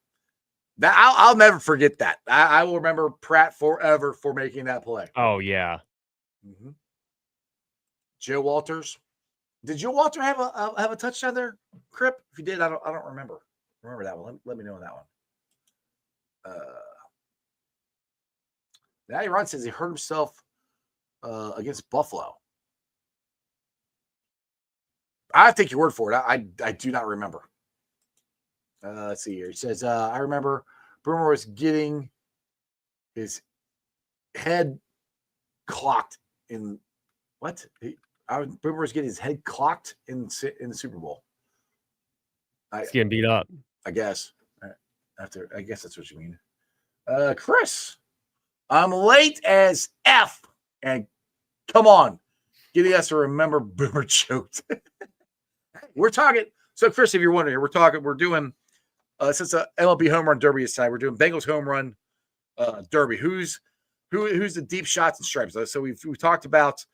That I'll never forget that. I will remember Pratt forever for making that play. Oh yeah. Mm-hmm. Joe Walters. Did Joe Walter have a touchdown there, Crip? If you did, I don't remember. Remember that one? Let me know that one. Now Ron says he hurt himself against Buffalo. I take your word for it. I do not remember. Let's see here. He says, I remember Boomer was getting his head clocked in what? Boomer was getting his head clocked in the Super Bowl. He's getting beat up. I guess. I guess that's what you mean. Chris, I'm late as F. And come on, getting us to remember Boomer choked. We're talking. So, Chris, if you're wondering, we're doing, since the MLB Home Run Derby is tonight, we're doing Bengals Home Run Derby. Who's the deep shots and stripes? So we talked about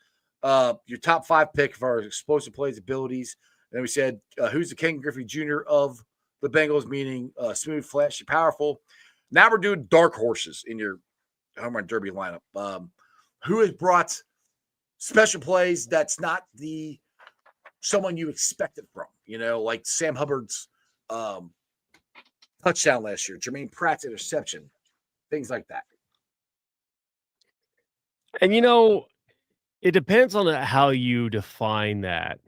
your top 5 pick for our explosive plays abilities. And then we said, who's the Ken Griffey Jr. of the Bengals, meaning smooth, flashy, powerful. Now we're doing dark horses in your Home Run Derby lineup. Who has brought special plays that's not someone you expected from, like Sam Hubbard's touchdown last year, Jermaine Pratt's interception, things like that. And it depends on how you define that,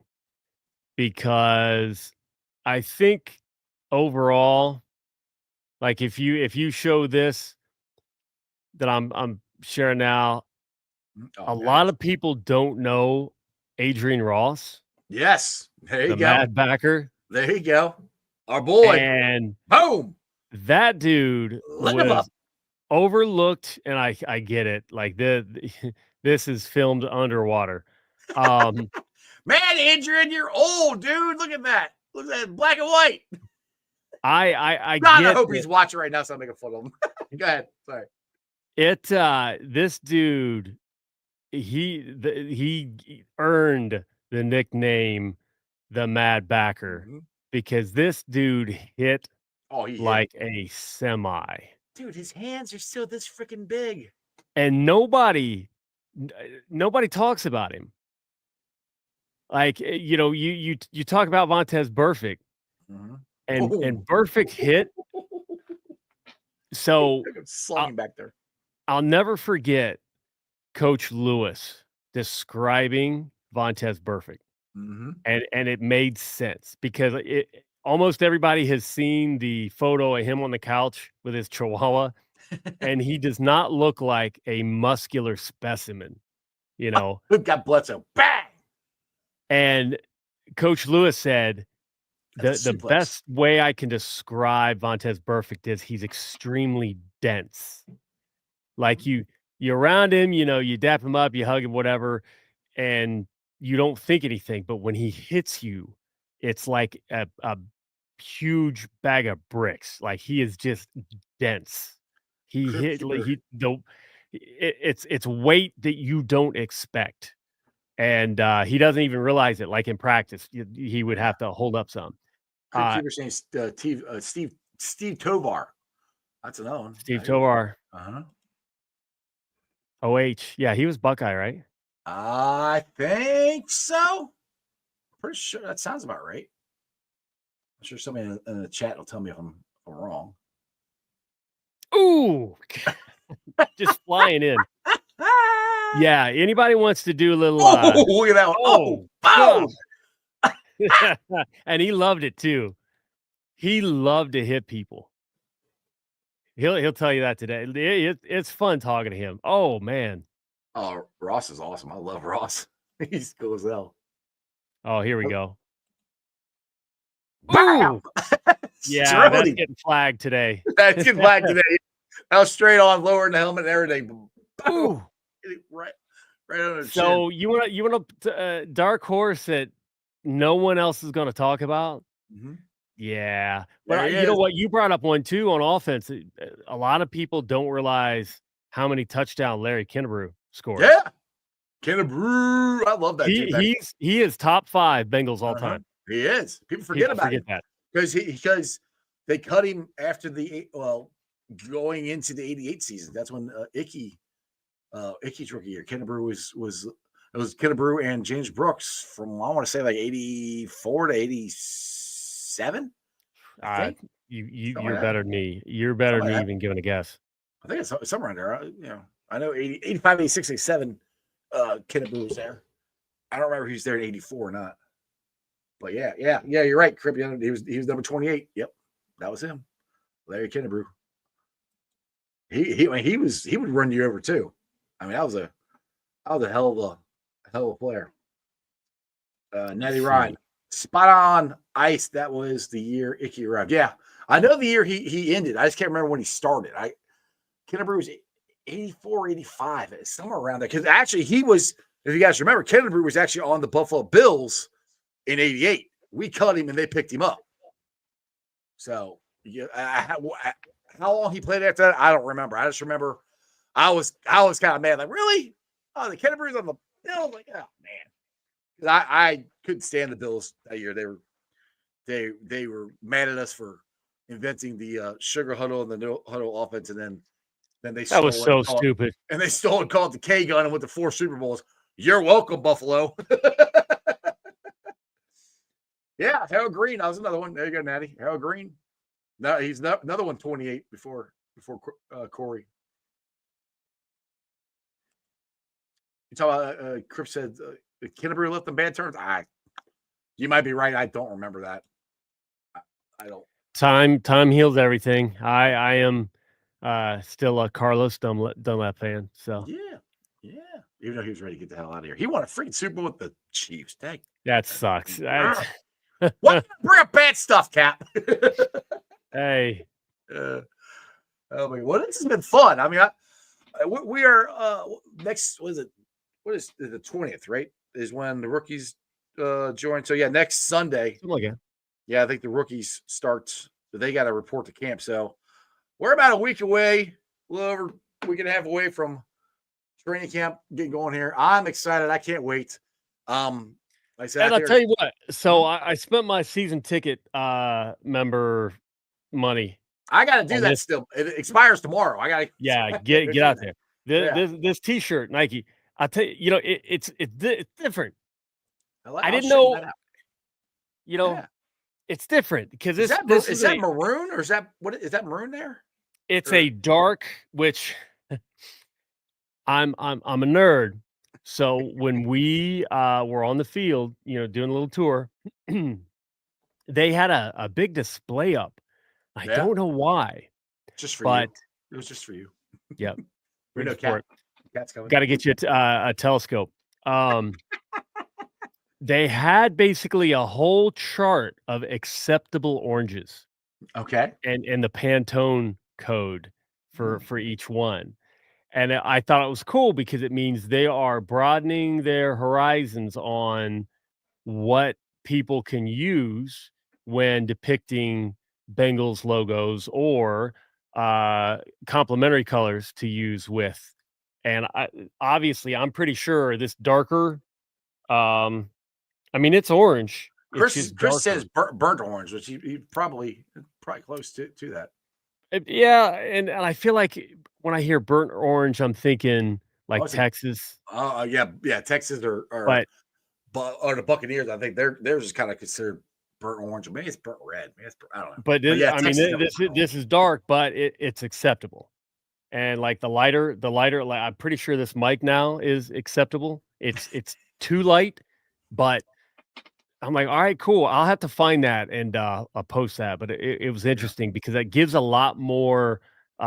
because I think overall, like if you show this that I'm sharing now, a lot of people don't know Adrian Ross. Yes, there you the go. Mad Backer. There you go. Our boy. And boom. That dude was overlooked, and I get it. Like this is filmed underwater. Man, Adrian, you're old, dude. Look at that. Look at that, black and white. I hope he's watching right now, so I'm making fun of him. Go ahead. Sorry. This dude, he earned the nickname the Mad Backer because this dude hit like a semi. Dude, his hands are still this freaking big. And nobody talks about him. Like, you talk about Vontaze Burfict, and Burfict hit. So slugging back there. I'll never forget Coach Lewis describing Vontaze Burfict. And it made sense because almost everybody has seen the photo of him on the couch with his chihuahua, and he does not look like a muscular specimen, We've got Bledsoe. Bang! And Coach Lewis said the best way I can describe Vontaze Burfict is he's extremely dense. Like you're around him, you dap him up, you hug him, whatever, and you don't think anything. But when he hits you, it's like a huge bag of bricks. Like he is just dense. It's weight that you don't expect. And he doesn't even realize it. Like in practice, he would have to hold up some. You were saying Steve Tovar. That's another one. Steve Tovar. OH. Yeah, he was Buckeye, right? I think so. Pretty sure that sounds about right. I'm sure somebody in the chat will tell me if I'm wrong. Ooh. Just flying in. Yeah, anybody wants to do a little look at that one. Boom. And he loved it too. He loved to hit people. He'll tell you that today. It's fun talking to him. Oh man. Oh, Ross is awesome. I love Ross. He's cool as hell. Oh, here we go. Bam! Yeah, that's getting flagged today. That's getting flagged today. That was straight on, lowering the helmet and everything. Ooh. Right on the so chin. you want a dark horse that no one else is going to talk about? Yeah, but you know what? You brought up one too on offense. A lot of people don't realize how many touchdowns Larry Kennebrew scored. Yeah, Kennebrew. I love that. He is top 5 Bengals all time. He is. People forget about that because they cut him after going into the 88 season. That's when Ickey's rookie year. Kennebrew was it was Kennebrew and James Brooks from, I want to say, like 84 to 87. I think. You're better than me. You're better than me even giving a guess. I think it's somewhere in there. I know 85, 86, 87, Kennebrew was there. I don't remember if he was there in 84 or not. But yeah, you're right, Crip. He was number 28. Yep, that was him, Larry Kennebrew. He would run you over too. I mean, that was a hell of a player. Natty Ryan, spot on ice. That was the year Ickey arrived. Yeah, I know the year he ended. I just can't remember when he started. Kennebrew was 84, 85, somewhere around there. Because actually, he was. If you guys remember, Kennebrew was actually on the Buffalo Bills in 88. We cut him and they picked him up. So, how long he played after that, I don't remember. I just remember I was kind of mad. Like, really? Oh, the Kennebrew's on the Bills? Like, oh, man. I couldn't stand the Bills that year. They were mad at us for inventing the sugar huddle and the no huddle offense, and then they that was so stupid. And they stole and called the K gun and went to 4 Super Bowls. You're welcome, Buffalo. Yeah, Harold Green. That was another one. There you go, Natty. Harold Green. No, he's another one. 28 before Corey. You talk about Crip said Kennebrew left on bad terms. You might be right. I don't remember that. I don't. Time heals everything. I am still a Carlos Dunlap fan. So yeah. Even though he was ready to get the hell out of here, he won a freaking Super Bowl with the Chiefs. Dang. That sucks. What? Bring up bad stuff, Cap. Hey. Well, this has been fun. I mean, we are next. What is the 20th? Right, is when the rookies join. So yeah, next Sunday. Yeah, I think the rookies start. They got to report to camp. So we're about a week away, a little over a week and a half away from training camp getting going here. I'm excited. I can't wait. Like I said, and I'll tell you what. So I spent my season ticket member money. I got to do that still. It expires tomorrow. I got to. Yeah, get out there. This T-shirt, Nike. I'll tell you. It's different. I didn't know. It's different because is that maroon or is that that maroon there? It's a dark, which I'm a nerd. So when we were on the field, doing a little tour, they had a big display up. I don't know why. Just for you. It was just for you. Yep. We know Cat's coming. Got to get you a telescope. They had basically a whole chart of acceptable oranges. Okay. And the Pantone code for each one. And I thought it was cool because it means they are broadening their horizons on what people can use when depicting Bengals logos or complementary colors to use with. And I'm pretty sure this darker, it's orange. Chris says burnt orange, which he probably close to that. Yeah, and I feel like when I hear burnt orange, I'm thinking like Texas. Yeah, Texas or the Buccaneers. I think they're just kind of considered burnt orange. Maybe it's burnt red. I don't know. But this is dark, but it's acceptable. And like the lighter, like, I'm pretty sure this mic now is acceptable. It's too light, but I'm like, all right, cool. I'll have to find that and I'll post that. But it was interesting because that gives a lot more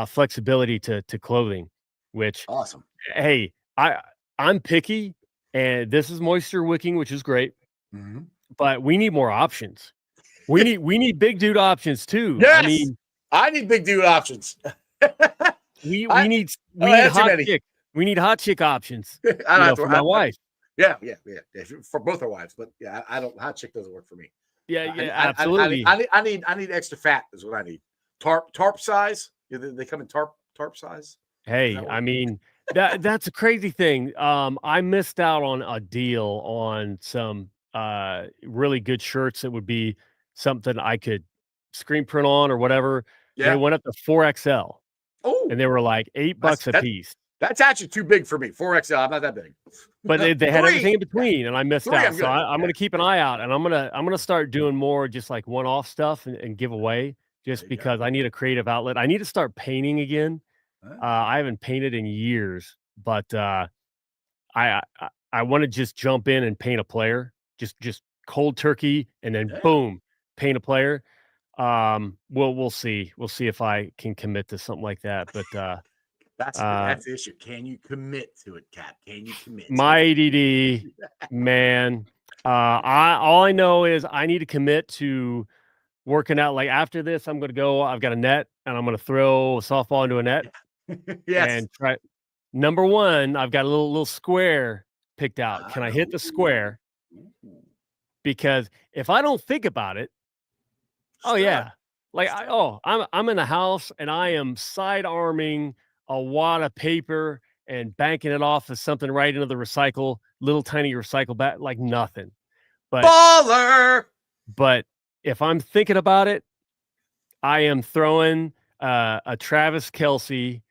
flexibility to clothing, which awesome. Hey, I'm picky, and this is moisture wicking, which is great. Mm-hmm. But we need more options. We need big dude options too. Yes! I need big dude options. we need hot chick. We need hot chick options. For my wife. Yeah, for both our wives, but yeah, I don't. Hot chick doesn't work for me. Yeah, absolutely. I need extra fat is what I need. Tarp size. They come in tarp size. Hey, that's a crazy thing. I missed out on a deal on some really good shirts that would be something I could screen print on or whatever. Yeah. They went up to 4XL. Oh, and they were like $8 a piece. That's actually too big for me. 4XL. I'm not that big. But they had everything in between, and I missed 3, out. I'm So good. I'm going to keep an eye out, and I'm gonna start doing more just like one-off stuff and give away, just because I need a creative outlet. I need to start painting again. I haven't painted in years, but I want to just jump in and paint a player, just cold turkey, and then boom, paint a player. We'll see. We'll see if I can commit to something like that. But that's the issue. Can you commit to it, Cap? Can you commit? My ADD, man. All I know is I need to commit to working out. Like after this, I'm gonna go. I've got a net, and I'm gonna throw a softball into a net. Yes. And try. Number one, I've got a little square picked out. Can I hit the square? Because if I don't think about it, yeah, like I'm in the house and I am side arming a wad of paper and banking it off as something right into the little tiny recycle bag, like nothing. But baller. But if I'm thinking about it, I am throwing a Travis Kelce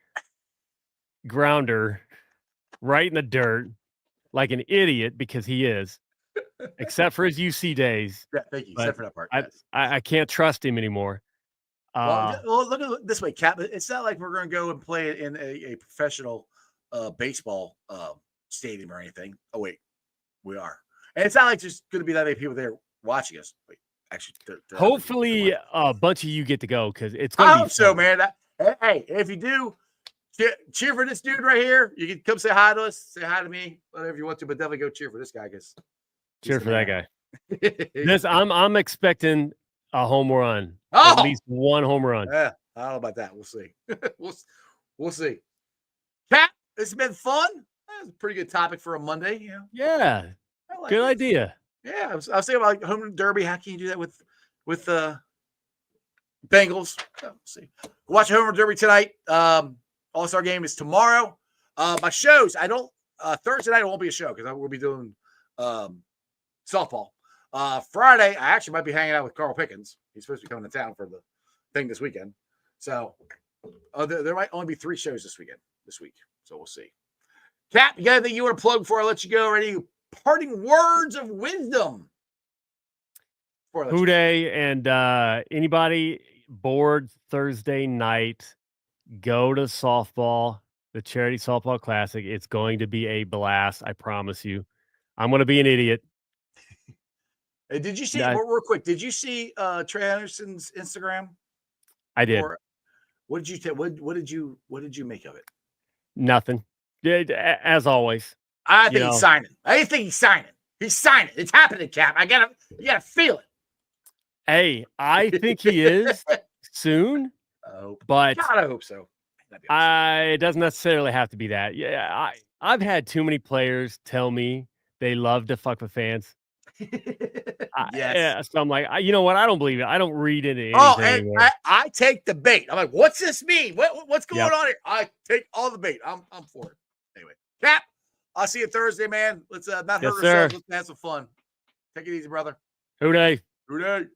grounder right in the dirt like an idiot, because he is, except for his UC days. Yeah, thank you. Except for that part. I can't trust him anymore. Well, look at it this way, Cap. It's not like we're going to go and play in a professional baseball stadium or anything. Oh, wait, we are. And it's not like there's going to be that many people there watching us. Wait, actually, hopefully a bunch of you get to go, because it's going to be hope so, man. Hey, if you do, cheer for this dude right here. You can come say hi to us, say hi to me, whatever you want to, but definitely go cheer for this guy. Cheer for that guy. I'm expecting a home run. At least one home run. Yeah, I don't know about that. We'll see. we'll see. Cap, it's been fun. That's a pretty good topic for a Monday. You know? Yeah. Like good idea. Yeah, I was thinking about home run derby. How can you do that with Bengals? We'll see. Watch home run derby tonight. All-Star game is tomorrow. My shows, I don't Thursday night it won't be a show because we'll be doing softball. Friday, I actually might be hanging out with Carl Pickens. He's supposed to be coming to town for the thing this weekend. So there might only be 3 shows this week. So we'll see. Cap, you got anything you want to plug before I let you go? Or any parting words of wisdom? Houday, and anybody bored Thursday night, go to softball, the Charity Softball Classic. It's going to be a blast. I promise you. I'm going to be an idiot. Hey, did you see real quick? Did you see Trey Anderson's Instagram? I did. What did you what did you make of it? Nothing. As always. I think he's signing. I think he's signing. He's signing. It's happening, Cap. You gotta feel it. Hey, I think he is soon. But God, I hope so. It doesn't necessarily have to be that. Yeah, I've had too many players tell me they love to fuck with fans. Yes. So I'm like, you know what? I don't believe it. I don't read into anything. And I take the bait. I'm like, what's this mean? What's going on here? I take all the bait. I'm for it. Anyway, Cap, I'll see you Thursday, man. Let's not hurt ourselves. Let's have some fun. Take it easy, brother. Houday. All right,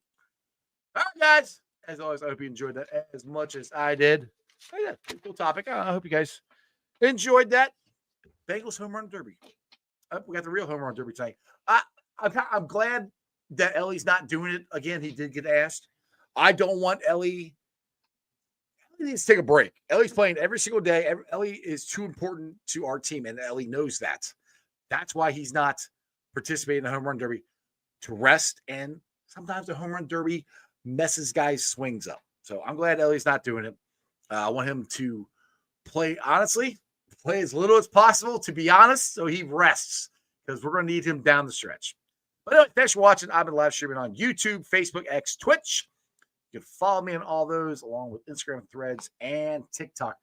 guys. As always, I hope you enjoyed that as much as I did. Oh, yeah, cool topic. I hope you guys enjoyed that. Bengals Home Run Derby. We got the real Home Run Derby tonight. I'm glad that Ellie's not doing it again. He did get asked. I don't want Ellie. Ellie needs to take a break. Ellie's playing every single day. Ellie is too important to our team, and Ellie knows that. That's why he's not participating in the Home Run Derby, to rest. And sometimes the Home Run Derby messes guys' swings up. So I'm glad Ellie's not doing it. I want him to play as little as possible, to be honest, so he rests, because we're going to need him down the stretch. But anyway, thanks for watching. I've been live streaming on YouTube, Facebook, X, Twitch. You can follow me on all those, along with Instagram, Threads, and TikTok.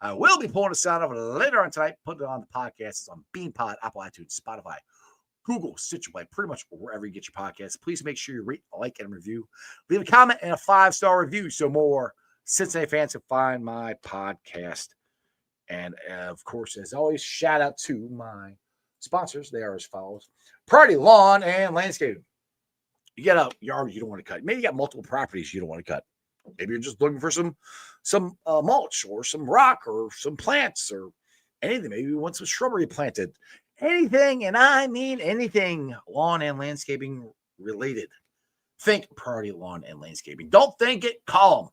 I will be pulling a sound over later on tonight, putting it on the podcast. It's on BeanPod, Apple iTunes, Spotify, Google, Stitcher Play, pretty much wherever you get your podcasts. Please make sure you rate, like, and review. Leave a comment and a 5-star review so more Cincinnati fans can find my podcast. And, of course, as always, shout out to my sponsors. They are as follows. Priority Lawn and Landscaping. You got a yard you don't want to cut. Maybe you got multiple properties you don't want to cut. Maybe you're just looking for some mulch or some rock or some plants or anything. Maybe you want some shrubbery planted. Anything, and I mean anything, lawn and landscaping related. Think Priority Lawn and Landscaping. Don't think it, call them.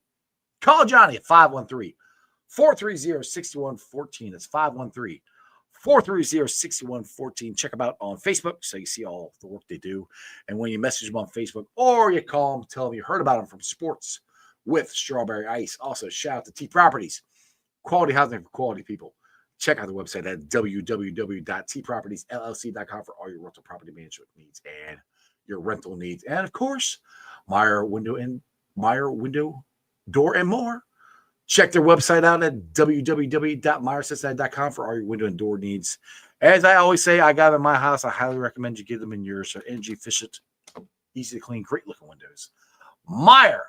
Call Johnny at 513-430-6114. That's 513-430-6114. Check them out on Facebook so you see all the work they do. And when you message them on Facebook or you call them, tell them you heard about them from Sports with Strawberry Ice. Also, shout out to T Properties. Quality housing for quality people. Check out the website at www.tpropertiesllc.com for all your rental property management needs and your rental needs. And, of course, Marr Window, Door, and More. Check their website out at www.marrcincinnati.com for all your window and door needs. As I always say, I got them in my house. I highly recommend you get them in yours. So energy efficient, easy to clean, great looking windows. Marr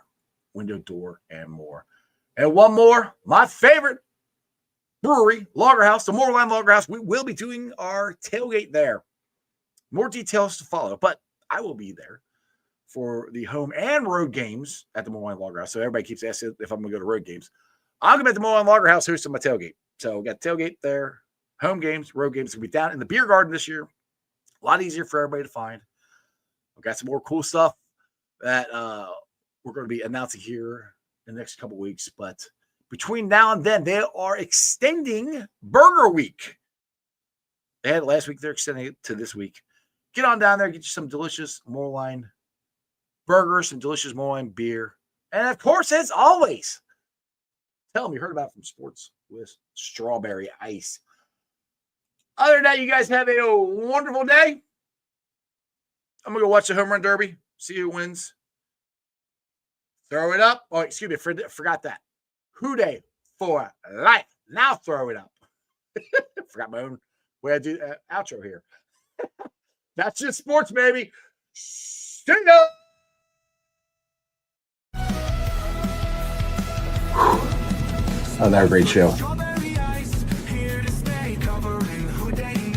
Window, Door, and More. And one more, my favorite brewery, Lager House, the Moorline Lager House. We will be doing our tailgate there. More details to follow, but I will be there for the home and road games at the Moorline Lager House. So everybody keeps asking if I'm going to go to road games. I'm going to be at the Moorline Lager House hosting my tailgate. So we got tailgate there, home games, road games. We'll be down in the beer garden this year. A lot easier for everybody to find. We've got some more cool stuff that we're going to be announcing here in the next couple weeks. But between now and then, they are extending Burger Week. They had it last week. They're extending it to this week. Get on down there, get you some delicious Moorline burgers, some delicious Moorline beer. And, of course, as always, tell them you heard about it from Sports with Strawberry Ice. Other than that, you guys have a wonderful day. I'm going to go watch the Home Run Derby, see who wins. Throw it up. Oh, excuse me, forgot that. Who Dey for life. Now throw it up. Forgot my own way I do outro here. That's just sports, baby. See ya. Another great show.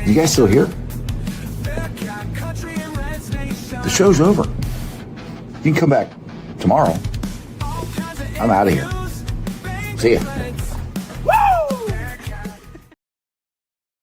You guys still here? The show's over. You can come back tomorrow. I'm out of here. See ya.